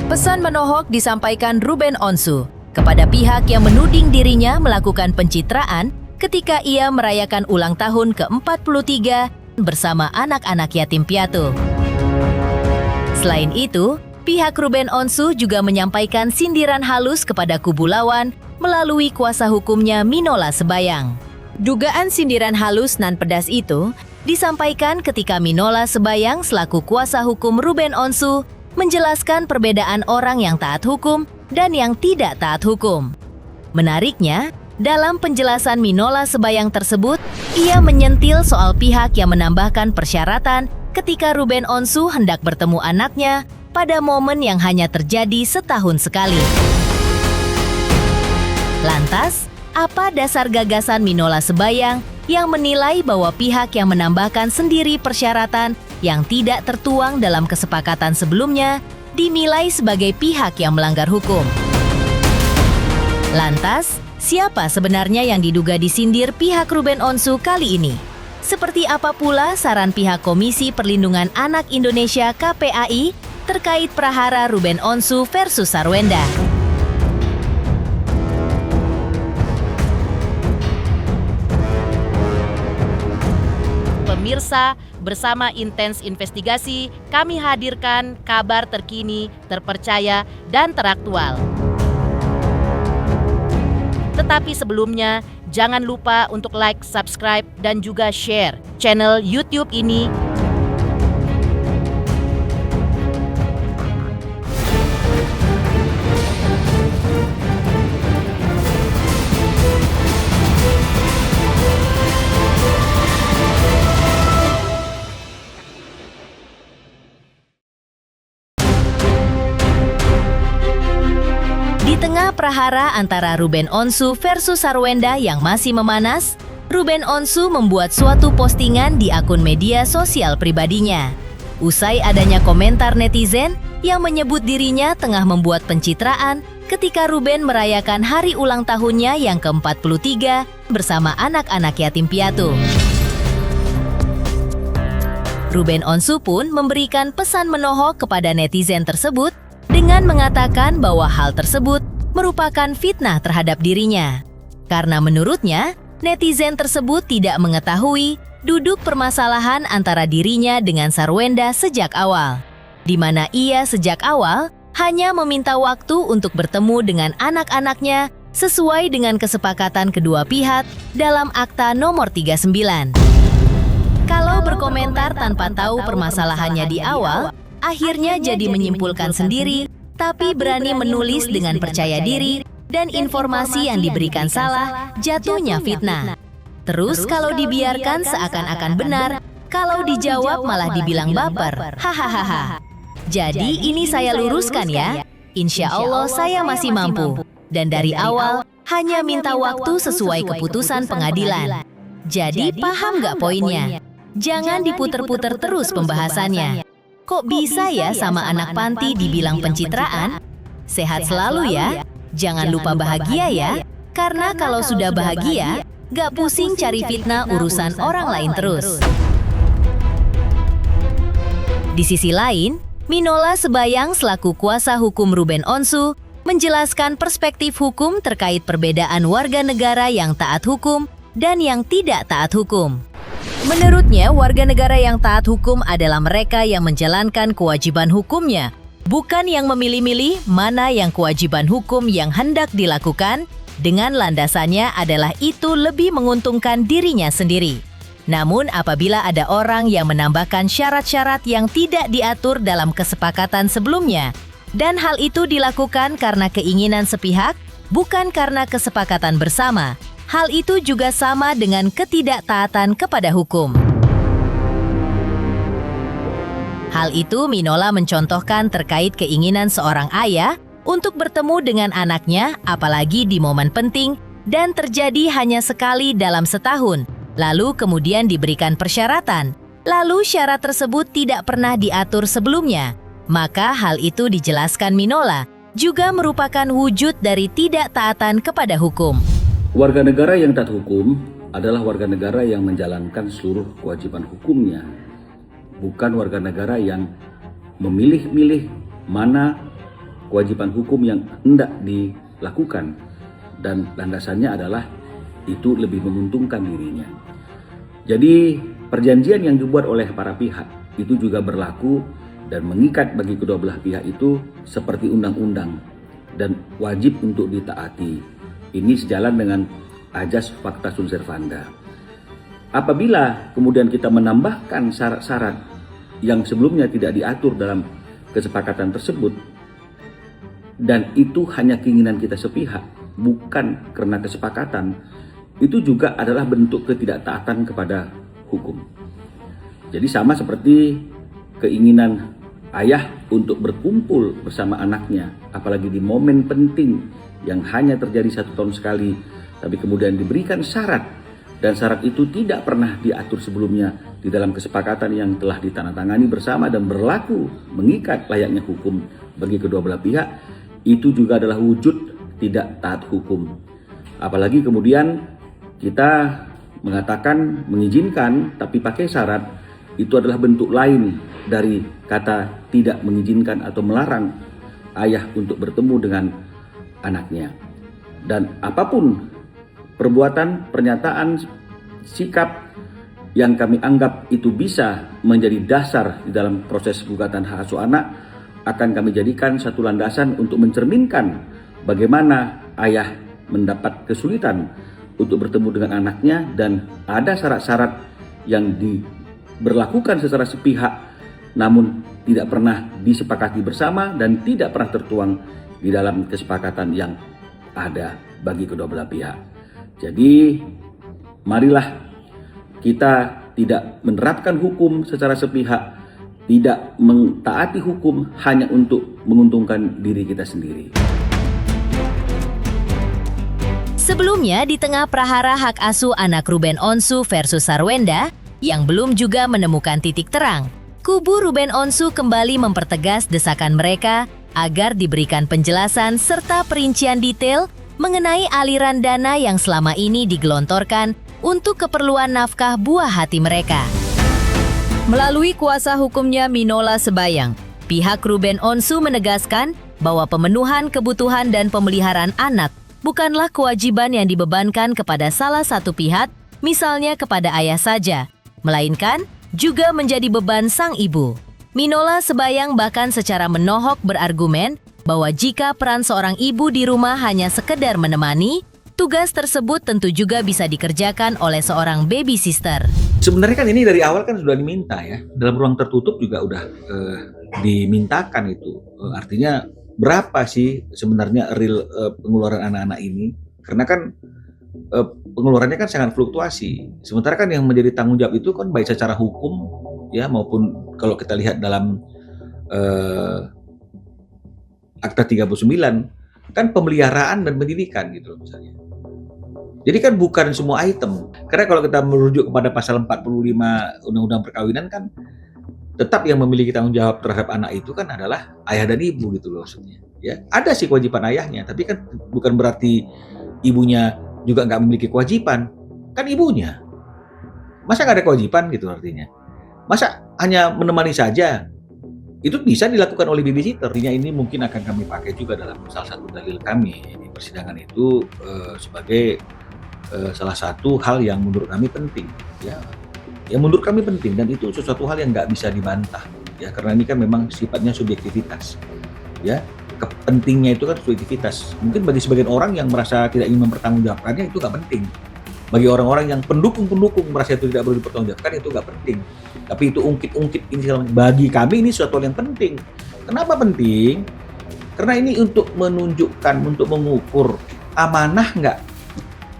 Pesan menohok disampaikan Ruben Onsu kepada pihak yang menuding dirinya melakukan pencitraan ketika ia merayakan ulang tahun ke-43 bersama anak-anak yatim piatu. Selain itu, pihak Ruben Onsu juga menyampaikan sindiran halus kepada kubu lawan melalui kuasa hukumnya Minola Sebayang. Dugaan sindiran halus nan pedas itu disampaikan ketika Minola Sebayang selaku kuasa hukum Ruben Onsu menjelaskan perbedaan orang yang taat hukum dan yang tidak taat hukum. Menariknya, dalam penjelasan Minola Sebayang tersebut, ia menyentil soal pihak yang menambahkan persyaratan ketika Ruben Onsu hendak bertemu anaknya pada momen yang hanya terjadi setahun sekali. Lantas, apa dasar gagasan Minola Sebayang yang menilai bahwa pihak yang menambahkan sendiri persyaratan yang tidak tertuang dalam kesepakatan sebelumnya dinilai sebagai pihak yang melanggar hukum? Lantas, siapa sebenarnya yang diduga disindir pihak Ruben Onsu kali ini? Seperti apa pula saran pihak Komisi Perlindungan Anak Indonesia KPAI terkait prahara Ruben Onsu versus Sarwenda? Pemirsa, bersama Intens Investigasi, kami hadirkan kabar terkini, terpercaya, dan teraktual. Tetapi sebelumnya, jangan lupa untuk like, subscribe, dan juga share channel YouTube ini. Di tengah prahara antara Ruben Onsu versus Sarwenda yang masih memanas, Ruben Onsu membuat suatu postingan di akun media sosial pribadinya. Usai adanya komentar netizen yang menyebut dirinya tengah membuat pencitraan ketika Ruben merayakan hari ulang tahunnya yang ke-43 bersama anak-anak yatim piatu. Ruben Onsu pun memberikan pesan menohok kepada netizen tersebut dengan mengatakan bahwa hal tersebut merupakan fitnah terhadap dirinya. Karena menurutnya, netizen tersebut tidak mengetahui duduk permasalahan antara dirinya dengan Sarwenda sejak awal, di mana ia sejak awal hanya meminta waktu untuk bertemu dengan anak-anaknya sesuai dengan kesepakatan kedua pihak dalam Akta Nomor 39. Kalau berkomentar tanpa tahu permasalahannya di awal, akhirnya jadi menyimpulkan sendiri, tapi berani menulis dengan percaya diri dan informasi yang diberikan salah, jatuhnya fitnah. Terus kalau dibiarkan seakan-akan benar, kalau dijawab malah dibilang baper. Hahaha. Jadi ini saya luruskan ya. Insya Allah saya masih mampu. Dan dari awal hanya minta waktu sesuai keputusan pengadilan. Jadi paham nggak poinnya? Jangan diputer-puter terus pembahasannya. Kok bisa ya sama anak panti dibilang pencitraan? Sehat selalu ya. Jangan lupa bahagia ya. Karena kalau sudah bahagia, gak pusing cari fitnah urusan orang lain terus. Di sisi lain, Minola Sebayang selaku kuasa hukum Ruben Onsu menjelaskan perspektif hukum terkait perbedaan warga negara yang taat hukum dan yang tidak taat hukum. Menurutnya, warga negara yang taat hukum adalah mereka yang menjalankan kewajiban hukumnya, bukan yang memilih-milih mana yang kewajiban hukum yang hendak dilakukan, dengan landasannya adalah itu lebih menguntungkan dirinya sendiri. Namun apabila ada orang yang menambahkan syarat-syarat yang tidak diatur dalam kesepakatan sebelumnya, dan hal itu dilakukan karena keinginan sepihak, bukan karena kesepakatan bersama, hal itu juga sama dengan ketidaktaatan kepada hukum. Hal itu Minola mencontohkan terkait keinginan seorang ayah untuk bertemu dengan anaknya, apalagi di momen penting, dan terjadi hanya sekali dalam setahun, lalu kemudian diberikan persyaratan, lalu syarat tersebut tidak pernah diatur sebelumnya. Maka hal itu dijelaskan Minola juga merupakan wujud dari tidak taatan kepada hukum. Warga negara yang taat hukum adalah warga negara yang menjalankan seluruh kewajiban hukumnya, bukan warga negara yang memilih-milih mana kewajiban hukum yang hendak dilakukan, dan landasannya adalah itu lebih menguntungkan dirinya. Jadi perjanjian yang dibuat oleh para pihak itu juga berlaku dan mengikat bagi kedua belah pihak itu seperti undang-undang dan wajib untuk ditaati. Ini sejalan dengan ajas facta sunt servanda. Apabila kemudian kita menambahkan syarat-syarat yang sebelumnya tidak diatur dalam kesepakatan tersebut, dan itu hanya keinginan kita sepihak, bukan karena kesepakatan, itu juga adalah bentuk ketidaktaatan kepada hukum. Jadi sama seperti keinginan ayah untuk berkumpul bersama anaknya, apalagi di momen penting yang hanya terjadi 1 tahun sekali, tapi kemudian diberikan syarat, dan syarat itu tidak pernah diatur sebelumnya di dalam kesepakatan yang telah ditandatangani bersama dan berlaku mengikat layaknya hukum bagi kedua belah pihak, itu juga adalah wujud tidak taat hukum. Apalagi kemudian kita mengatakan mengizinkan tapi pakai syarat, itu adalah bentuk lain dari kata tidak mengizinkan atau melarang ayah untuk bertemu dengan anaknya. Dan apapun perbuatan, pernyataan, sikap yang kami anggap itu bisa menjadi dasar di dalam proses gugatan hak asuh anak, akan kami jadikan satu landasan untuk mencerminkan bagaimana ayah mendapat kesulitan untuk bertemu dengan anaknya, dan ada syarat-syarat yang diberlakukan secara sepihak namun tidak pernah disepakati bersama dan tidak pernah tertuang di dalam kesepakatan yang ada bagi kedua belah pihak. Jadi marilah kita tidak menerapkan hukum secara sepihak, tidak mentaati hukum hanya untuk menguntungkan diri kita sendiri. Sebelumnya, di tengah prahara hak asuh anak Ruben Onsu versus Sarwenda yang belum juga menemukan titik terang, kubu Ruben Onsu kembali mempertegas desakan mereka agar diberikan penjelasan serta perincian detail mengenai aliran dana yang selama ini digelontorkan untuk keperluan nafkah buah hati mereka. Melalui kuasa hukumnya Minola Sebayang, pihak Ruben Onsu menegaskan bahwa pemenuhan kebutuhan dan pemeliharaan anak bukanlah kewajiban yang dibebankan kepada salah satu pihak, misalnya kepada ayah saja, melainkan juga menjadi beban sang ibu. Minola Sebayang bahkan secara menohok berargumen bahwa jika peran seorang ibu di rumah hanya sekedar menemani, tugas tersebut tentu juga bisa dikerjakan oleh seorang baby sister. Sebenarnya kan ini dari awal kan sudah diminta ya, dalam ruang tertutup juga udah dimintakan itu. Artinya berapa sih sebenarnya real pengeluaran anak-anak ini? Karena kan pengeluarannya kan sangat fluktuasi. Sementara kan yang menjadi tanggung jawab itu kan baik secara hukum ya maupun kalau kita lihat dalam Akta 39 kan pemeliharaan dan pendidikan gitu misalnya. Jadi kan bukan semua item. Karena kalau kita merujuk kepada pasal 45 Undang-Undang Perkawinan kan tetap yang memiliki tanggung jawab terhadap anak itu kan adalah ayah dan ibu gitu loh maksudnya. Ya, ada sih kewajiban ayahnya, tapi kan bukan berarti ibunya juga nggak memiliki kewajiban. Kan ibunya. Masa nggak ada kewajiban gitu artinya? Masa hanya menemani saja? Itu bisa dilakukan oleh babysitter. Artinya ini mungkin akan kami pakai juga dalam salah satu dalil kami di persidangan itu sebagai salah satu hal yang menurut kami penting. Ya. Yang menurut kami penting dan itu sesuatu hal yang nggak bisa dibantah ya karena ini kan memang sifatnya subjektivitas ya pentingnya itu kan subjektivitas mungkin bagi sebagian orang yang merasa tidak ingin mempertanggungjawabkannya itu nggak penting bagi orang-orang yang pendukung merasa itu tidak perlu dipertanggungjawabkan itu nggak penting tapi itu ungkit-ungkit ini bagi kami ini sesuatu yang penting. Kenapa penting? Karena ini untuk menunjukkan untuk mengukur amanah nggak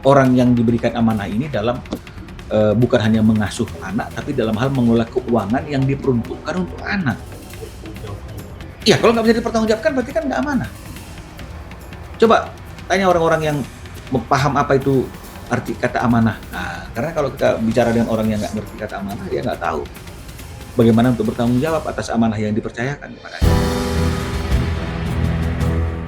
orang yang diberikan amanah ini dalam bukan hanya mengasuh anak, tapi dalam hal mengelola keuangan yang diperuntukkan untuk anak. Ya, kalau nggak bisa dipertanggungjawabkan, berarti kan nggak amanah. Coba tanya orang-orang yang paham apa itu arti kata amanah. Nah, karena kalau kita bicara dengan orang yang nggak ngerti kata amanah, dia nggak tahu bagaimana untuk bertanggung jawab atas amanah yang dipercayakan kepadanya.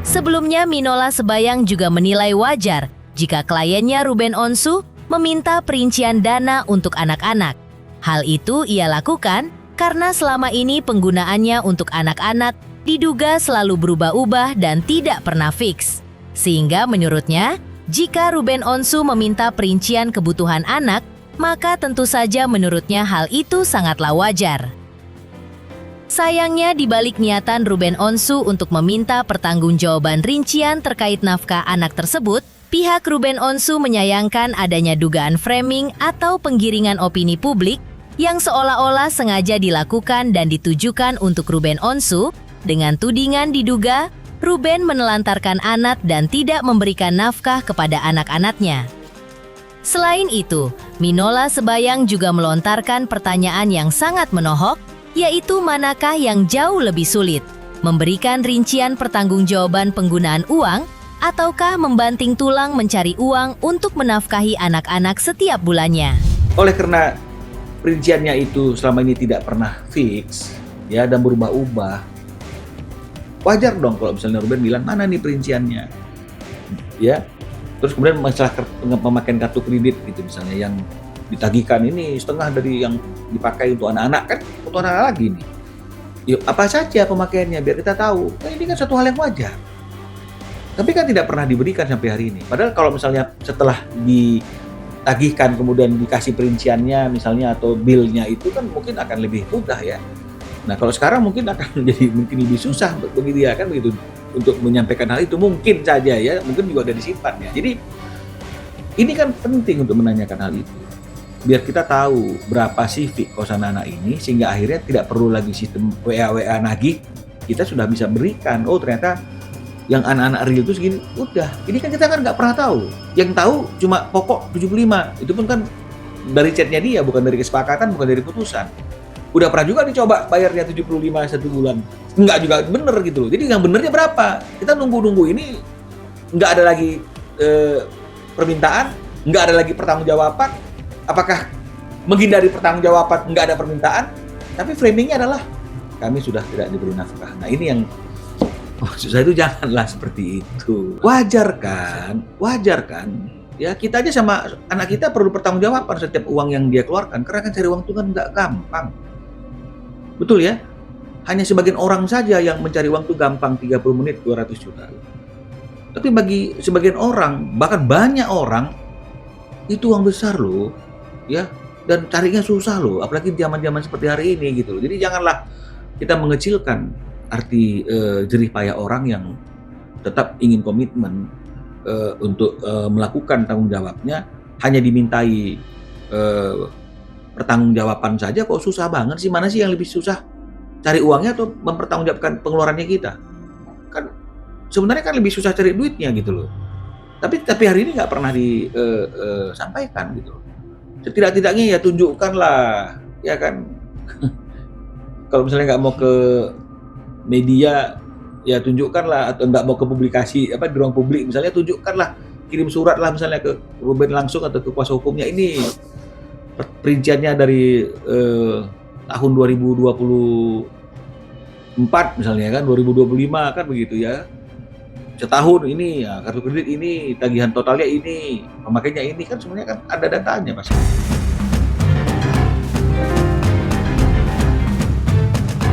Sebelumnya, Minola Sebayang juga menilai wajar jika kliennya Ruben Onsu meminta perincian dana untuk anak-anak. Hal itu ia lakukan karena selama ini penggunaannya untuk anak-anak diduga selalu berubah-ubah dan tidak pernah fix. Sehingga menurutnya, jika Ruben Onsu meminta perincian kebutuhan anak, maka tentu saja menurutnya hal itu sangatlah wajar. Sayangnya di balik niatan Ruben Onsu untuk meminta pertanggungjawaban rincian terkait nafkah anak tersebut, pihak Ruben Onsu menyayangkan adanya dugaan framing atau penggiringan opini publik yang seolah-olah sengaja dilakukan dan ditujukan untuk Ruben Onsu dengan tudingan diduga Ruben menelantarkan anak dan tidak memberikan nafkah kepada anak-anaknya. Selain itu, Minola Sebayang juga melontarkan pertanyaan yang sangat menohok, yaitu manakah yang jauh lebih sulit, memberikan rincian pertanggungjawaban penggunaan uang, ataukah membanting tulang mencari uang untuk menafkahi anak-anak setiap bulannya. Oleh karena perinciannya itu selama ini tidak pernah fix, ya, dan berubah-ubah, wajar dong kalau misalnya Ruben bilang, mana nih perinciannya, ya. Terus kemudian masalah pemakaian kartu kredit gitu misalnya, yang ditagihkan ini setengah dari yang dipakai untuk anak-anak, kan untuk anak-anak lagi nih. Yuk, apa saja pemakaiannya biar kita tahu. Nah, ini kan satu hal yang wajar. Tapi kan tidak pernah diberikan sampai hari ini. Padahal kalau misalnya setelah ditagihkan kemudian dikasih perinciannya misalnya atau bill-nya itu kan mungkin akan lebih mudah ya. Nah, kalau sekarang mungkin akan menjadi mungkin lebih susah begitu ya, kan begitu, untuk menyampaikan hal itu mungkin saja ya, mungkin juga ada disimpan ya. Jadi ini kan penting untuk menanyakan hal itu. Biar kita tahu berapa sih kosan anak ini, sehingga akhirnya tidak perlu lagi sistem WA nagih, kita sudah bisa berikan. Oh, ternyata yang anak-anak real itu segini, udah. Ini kan kita kan nggak pernah tahu. Yang tahu cuma pokok 75, itu pun kan dari chatnya dia, bukan dari kesepakatan, bukan dari putusan. Udah pernah juga dicoba bayarnya 75 satu bulan, nggak juga bener gitu loh. Jadi yang benernya berapa? Kita nunggu-nunggu ini, nggak ada lagi permintaan, nggak ada lagi pertanggungjawaban. Apakah menghindari pertanggungjawaban, nggak ada permintaan, tapi framingnya adalah kami sudah tidak diberi nafkah. Nah, ini yang maksud saya itu, janganlah seperti itu. Wajar kan? Ya, kita aja sama anak kita perlu pertanggungjawaban setiap uang yang dia keluarkan, karena kan cari uang itu kan nggak gampang. Betul ya? Hanya sebagian orang saja yang mencari uang itu gampang, 30 menit 200 juta. Tapi bagi sebagian orang, bahkan banyak orang, itu uang besar loh. Ya, dan carinya susah loh, apalagi zaman-zaman seperti hari ini gitu loh. Jadi janganlah kita mengecilkan arti jerih payah orang yang tetap ingin komitmen untuk melakukan tanggung jawabnya, hanya dimintai pertanggungjawaban saja kok susah banget sih. Mana sih yang lebih susah, cari uangnya atau mempertanggungjawabkan pengeluarannya kita? Kan sebenarnya kan lebih susah cari duitnya gitu loh. Tapi hari ini nggak pernah disampaikan gitu loh. Setidak-tidaknya ya tunjukkanlah, ya kan. Kalau misalnya nggak mau ke media, ya tunjukkanlah, atau nggak mau ke publikasi di ruang publik, misalnya tunjukkanlah, kirim surat lah misalnya ke Ruben langsung atau ke kuasa hukumnya, ini perinciannya dari tahun 2024 misalnya kan, 2025 kan begitu ya. Setahun ini ya, kartu kredit ini, tagihan totalnya ini, pemakainya ini, kan sebenarnya kan ada datanya pasti.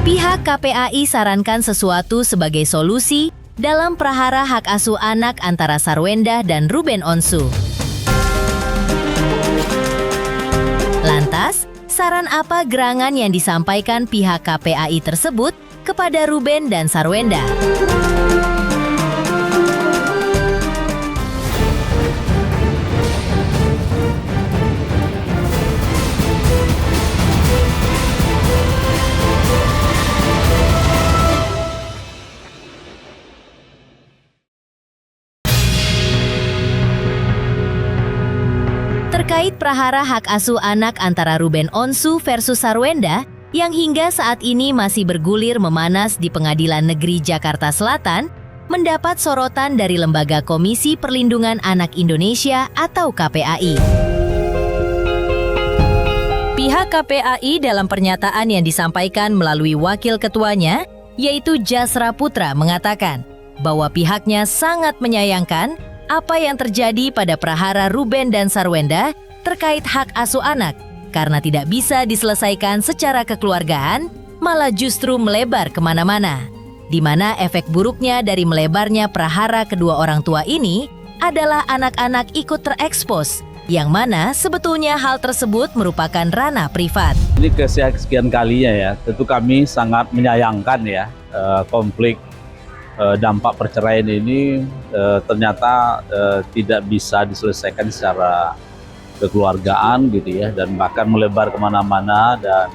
Pihak KPAI sarankan sesuatu sebagai solusi dalam prahara hak asuh anak antara Sarwenda dan Ruben Onsu. Lantas, saran apa gerangan yang disampaikan pihak KPAI tersebut kepada Ruben dan Sarwenda? Terkait prahara hak asuh anak antara Ruben Onsu versus Sarwenda yang hingga saat ini masih bergulir memanas di Pengadilan Negeri Jakarta Selatan, mendapat sorotan dari Lembaga Komisi Perlindungan Anak Indonesia atau KPAI. Pihak KPAI dalam pernyataan yang disampaikan melalui wakil ketuanya, yaitu Jasra Putra, mengatakan bahwa pihaknya sangat menyayangkan apa yang terjadi pada prahara Ruben dan Sarwenda terkait hak asuh anak, karena tidak bisa diselesaikan secara kekeluargaan, malah justru melebar kemana-mana. di mana efek buruknya dari melebarnya prahara kedua orang tua ini adalah anak-anak ikut terekspos, yang mana sebetulnya hal tersebut merupakan ranah privat. Ini kesekian kalinya ya, tentu kami sangat menyayangkan ya konflik dampak perceraian ini ternyata tidak bisa diselesaikan secara kekeluargaan gitu ya, dan bahkan melebar kemana-mana, dan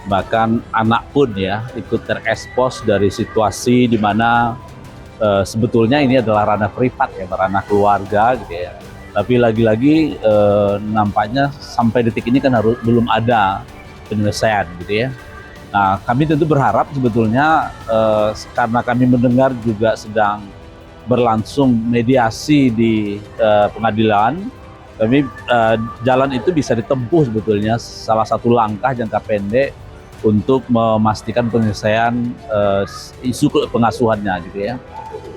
bahkan anak pun ya ikut terekspos dari situasi di mana sebetulnya ini adalah ranah privat ya, ranah keluarga gitu ya. Tapi lagi-lagi nampaknya sampai detik ini kan belum ada penyelesaian gitu ya. Nah, kami tentu berharap sebetulnya karena kami mendengar juga sedang berlangsung mediasi di pengadilan, kami jalan itu bisa ditempuh sebetulnya, salah satu langkah jangka pendek untuk memastikan penyelesaian isu pengasuhannya gitu ya.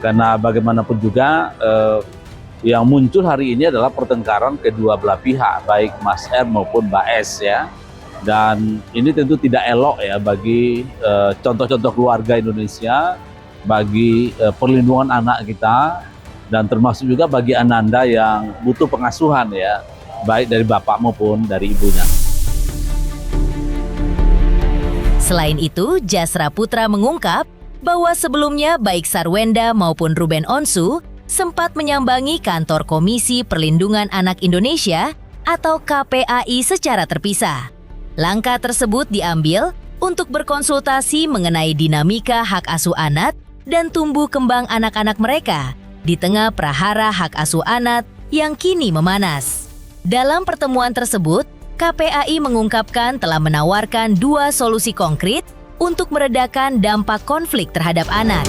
Karena bagaimanapun juga yang muncul hari ini adalah pertengkaran kedua belah pihak, baik Mas R maupun Mbak S ya. Dan ini tentu tidak elok ya bagi contoh-contoh keluarga Indonesia, bagi perlindungan anak kita, dan termasuk juga bagi Ananda yang butuh pengasuhan ya, baik dari bapak maupun dari ibunya. Selain itu, Jasra Putra mengungkap bahwa sebelumnya baik Sarwenda maupun Ruben Onsu sempat menyambangi kantor Komisi Perlindungan Anak Indonesia atau KPAI secara terpisah. Langkah tersebut diambil untuk berkonsultasi mengenai dinamika hak asuh anak dan tumbuh kembang anak-anak mereka di tengah prahara hak asuh anak yang kini memanas. Dalam pertemuan tersebut, KPAI mengungkapkan telah menawarkan 2 solusi konkret untuk meredakan dampak konflik terhadap anak.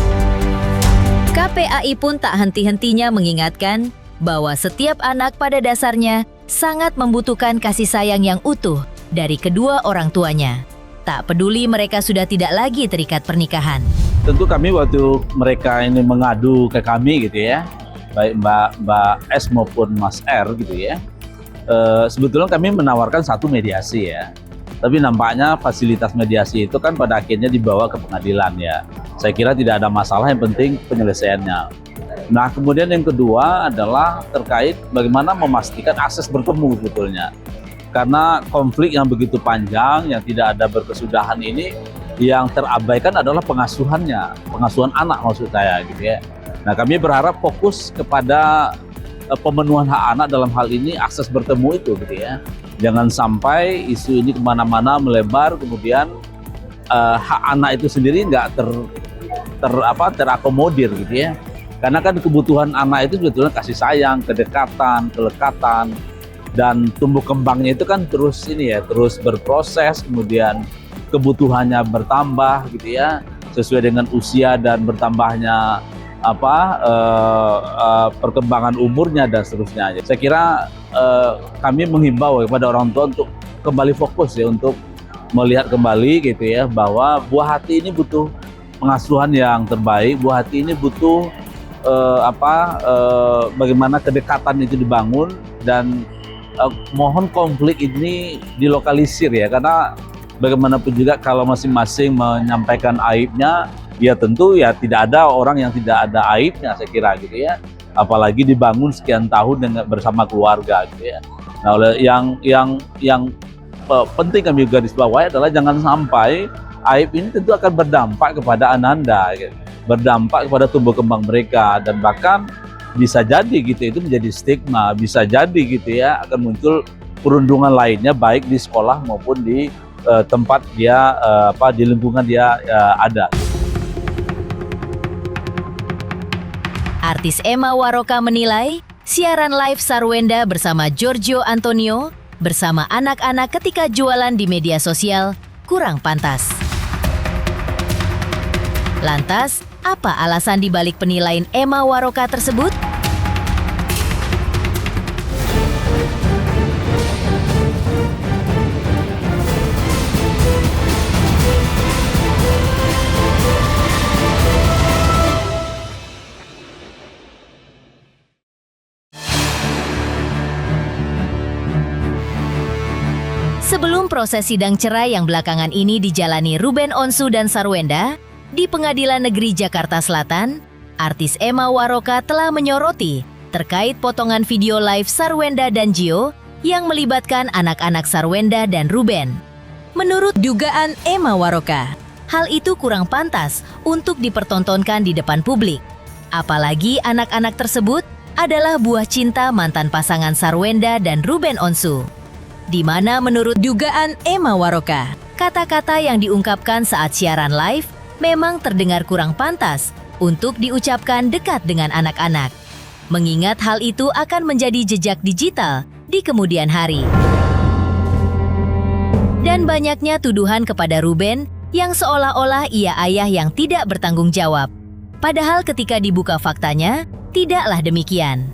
KPAI pun tak henti-hentinya mengingatkan bahwa setiap anak pada dasarnya sangat membutuhkan kasih sayang yang utuh dari kedua orang tuanya. Tak peduli mereka sudah tidak lagi terikat pernikahan. Tentu kami waktu mereka ini mengadu ke kami gitu ya, baik Mbak S maupun Mas R gitu ya, sebetulnya kami menawarkan satu mediasi ya. Tapi nampaknya fasilitas mediasi itu kan pada akhirnya dibawa ke pengadilan ya. Saya kira tidak ada masalah, yang penting penyelesaiannya. Nah, kemudian yang kedua adalah terkait bagaimana memastikan akses bertemu sebetulnya. Karena konflik yang begitu panjang, yang tidak ada berkesudahan ini, yang terabaikan adalah pengasuhannya, pengasuhan anak maksud saya gitu ya. Nah, kami berharap fokus kepada pemenuhan hak anak dalam hal ini, akses bertemu itu gitu ya. Jangan sampai isu ini kemana-mana melebar, kemudian hak anak itu sendiri nggak terakomodir gitu ya. Karena kan kebutuhan anak itu sebetulnya kasih sayang, kedekatan, kelekatan, dan tumbuh kembangnya itu kan terus berproses, kemudian kebutuhannya bertambah gitu ya, sesuai dengan usia dan bertambahnya perkembangan umurnya dan seterusnya. Saya kira kami menghimbau kepada orang tua untuk kembali fokus ya, untuk melihat kembali gitu ya, bahwa buah hati ini butuh pengasuhan yang terbaik, buah hati ini butuh bagaimana kedekatan itu dibangun, dan mohon konflik ini dilokalisir ya, karena bagaimanapun juga kalau masing-masing menyampaikan aibnya, ya tentu ya tidak ada orang yang tidak ada aibnya saya kira gitu ya, apalagi dibangun sekian tahun bersama keluarga gitu ya. Nah, yang penting kami garis bawahi adalah jangan sampai aib ini tentu akan berdampak kepada Ananda gitu, berdampak kepada tumbuh kembang mereka, dan bahkan bisa jadi gitu itu menjadi stigma, bisa jadi gitu ya akan muncul perundungan lainnya baik di sekolah maupun di tempat dia di lingkungan dia ada. Artis Emma Waroka menilai siaran live Sarwenda bersama Giorgio Antonio bersama anak-anak ketika jualan di media sosial kurang pantas. Lantas, apa alasan dibalik penilaian Emma Waroka tersebut? Sebelum proses sidang cerai yang belakangan ini dijalani Ruben Onsu dan Sarwenda, Di Pengadilan Negeri Jakarta Selatan, artis Emma Waroka telah menyoroti terkait potongan video live Sarwenda dan Gio yang melibatkan anak-anak Sarwenda dan Ruben. Menurut dugaan Emma Waroka, hal itu kurang pantas untuk dipertontonkan di depan publik. Apalagi anak-anak tersebut adalah buah cinta mantan pasangan Sarwenda dan Ruben Onsu. Di mana menurut dugaan Emma Waroka, kata-kata yang diungkapkan saat siaran live memang terdengar kurang pantas untuk diucapkan dekat dengan anak-anak. Mengingat hal itu akan menjadi jejak digital di kemudian hari. Dan banyaknya tuduhan kepada Ruben yang seolah-olah ia ayah yang tidak bertanggung jawab. Padahal ketika dibuka faktanya, tidaklah demikian.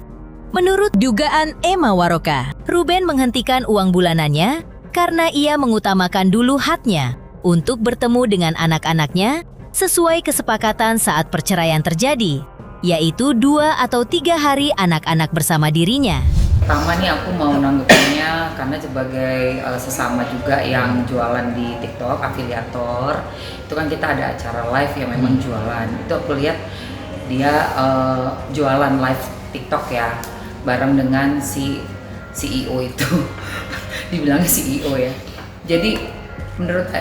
Menurut dugaan Emma Waroka, Ruben menghentikan uang bulanannya karena ia mengutamakan dulu haknya untuk bertemu dengan anak-anaknya sesuai kesepakatan saat perceraian terjadi, yaitu 2 atau 3 hari anak-anak bersama dirinya. Pertama nih aku mau nanggepinnya karena sebagai sesama juga yang jualan di TikTok, afiliator, itu kan kita ada acara live yang memang jualan. Itu aku lihat dia jualan live TikTok ya, bareng dengan si CEO itu. Dibilangnya CEO ya. Jadi menurut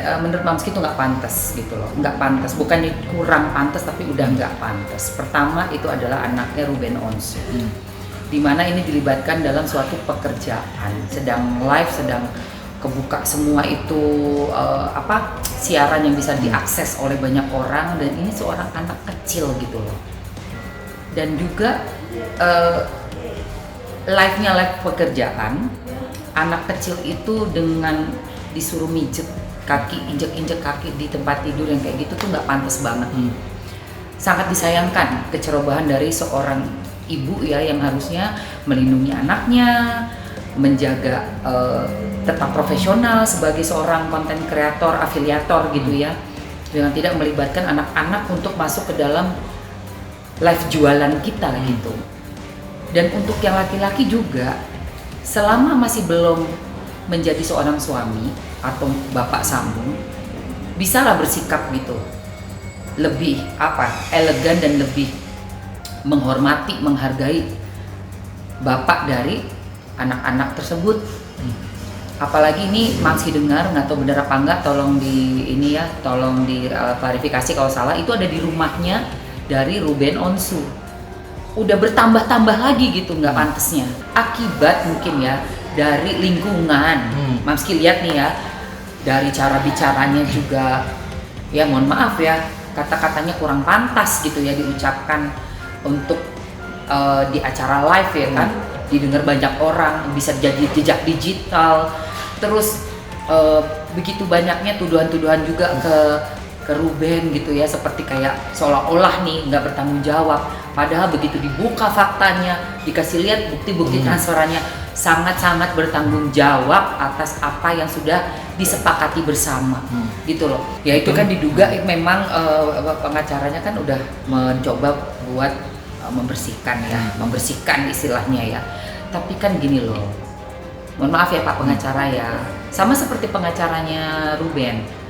Mamski itu nggak pantas gitu loh, nggak pantas, bukannya kurang pantas tapi udah nggak pantas. Pertama itu adalah anaknya Ruben Onsu. Di mana ini dilibatkan dalam suatu pekerjaan, sedang live, sedang kebuka semua itu siaran yang bisa diakses oleh banyak orang, dan ini seorang anak kecil gitu loh. Dan juga live-nya live pekerjaan, anak kecil itu dengan disuruh mijet kaki, injek-injek kaki di tempat tidur yang kayak gitu tuh nggak pantas banget. Sangat disayangkan kecerobohan dari seorang ibu ya yang harusnya melindungi anaknya, menjaga tetap profesional sebagai seorang konten kreator, afiliator gitu ya, dengan tidak melibatkan anak-anak untuk masuk ke dalam live jualan kita gitu. Dan untuk yang laki-laki juga, selama masih belum menjadi seorang suami atau bapak sambung, bisalah bersikap gitu, lebih elegan dan lebih menghormati, menghargai bapak dari anak-anak tersebut. Apalagi ini Mamski dengar, nggak tahu benar apa enggak, tolong klarifikasi kalau salah, itu ada di rumahnya dari Ruben Onsu. Udah bertambah-tambah lagi gitu, nggak pantasnya. Akibat mungkin ya dari lingkungan. Mamski lihat nih ya, dari cara bicaranya juga, ya mohon maaf ya, kata-katanya kurang pantas gitu ya diucapkan untuk di acara live ya kan, didengar banyak orang, bisa jadi jejak digital. Terus begitu banyaknya tuduhan-tuduhan juga ke Ruben gitu ya, seperti kayak seolah-olah nih nggak bertanggung jawab. Padahal begitu dibuka faktanya, dikasih lihat bukti-bukti transferannya, sangat-sangat bertanggung jawab atas apa yang sudah disepakati bersama gitu loh. Ya itu kan diduga memang pengacaranya kan udah mencoba buat membersihkan istilahnya ya. Tapi kan gini loh, mohon maaf ya Pak pengacara ya, sama seperti pengacaranya Ruben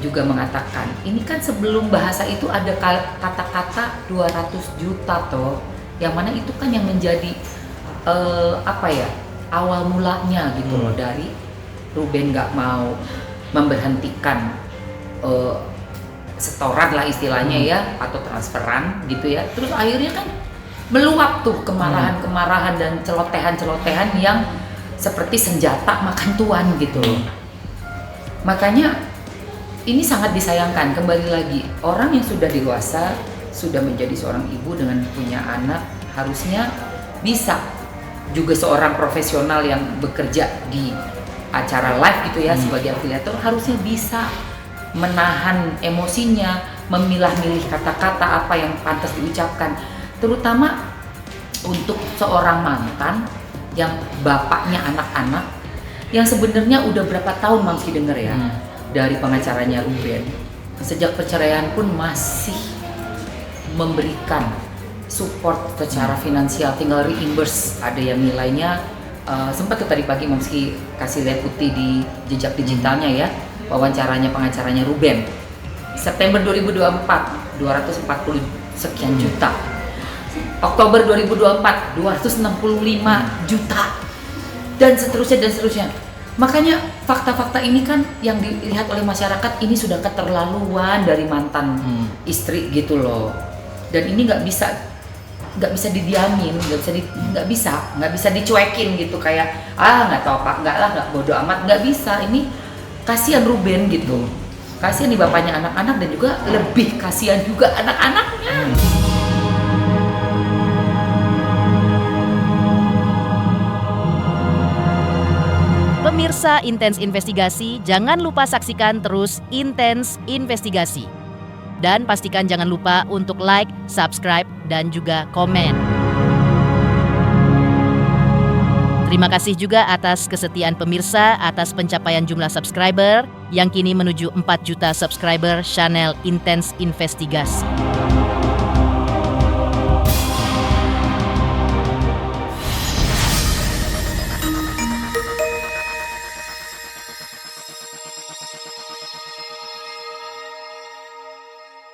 juga mengatakan, ini kan sebelum bahasa itu ada kata-kata 200 juta toh, yang mana itu kan yang menjadi awal mulanya gitu loh, dari Ruben nggak mau memberhentikan setoran lah istilahnya ya, atau transferan gitu ya. Terus akhirnya kan meluap tuh kemarahan-kemarahan dan celotehan-celotehan yang seperti senjata makan tuan gitu loh. Makanya ini sangat disayangkan, kembali lagi, orang yang sudah dewasa, sudah menjadi seorang ibu dengan punya anak, harusnya bisa juga seorang profesional yang bekerja di acara live gitu ya, sebagai afiliator, harusnya bisa menahan emosinya, memilah-milih kata-kata apa yang pantas diucapkan, terutama untuk seorang mantan yang bapaknya anak-anak, yang sebenarnya udah berapa tahun Mamski denger ya, dari pengacaranya Ruben, sejak perceraian pun masih memberikan support secara finansial, tinggal reimburse. Ada yang nilainya sempat tuh tadi pagi Mamski kasih lihat putih di jejak digitalnya ya, wawancaranya pengacaranya Ruben. September 2024 240 sekian juta. Oktober 2024 265 juta. Dan seterusnya. Makanya fakta-fakta ini kan yang dilihat oleh masyarakat ini sudah keterlaluan dari mantan istri gitu loh. Dan ini nggak bisa didiamin, nggak bisa dicuekin gitu kayak nggak tahu apa, nggak bodo amat, nggak bisa. Ini kasihan Ruben gitu, kasihan nih bapaknya anak-anak dan juga lebih kasihan juga anak-anaknya. Pemirsa Intens Investigasi, jangan lupa saksikan terus Intens Investigasi. Dan pastikan jangan lupa untuk like, subscribe, dan juga komen. Terima kasih juga atas kesetiaan pemirsa atas pencapaian jumlah subscriber yang kini menuju 4 juta subscriber channel Intens Investigasi.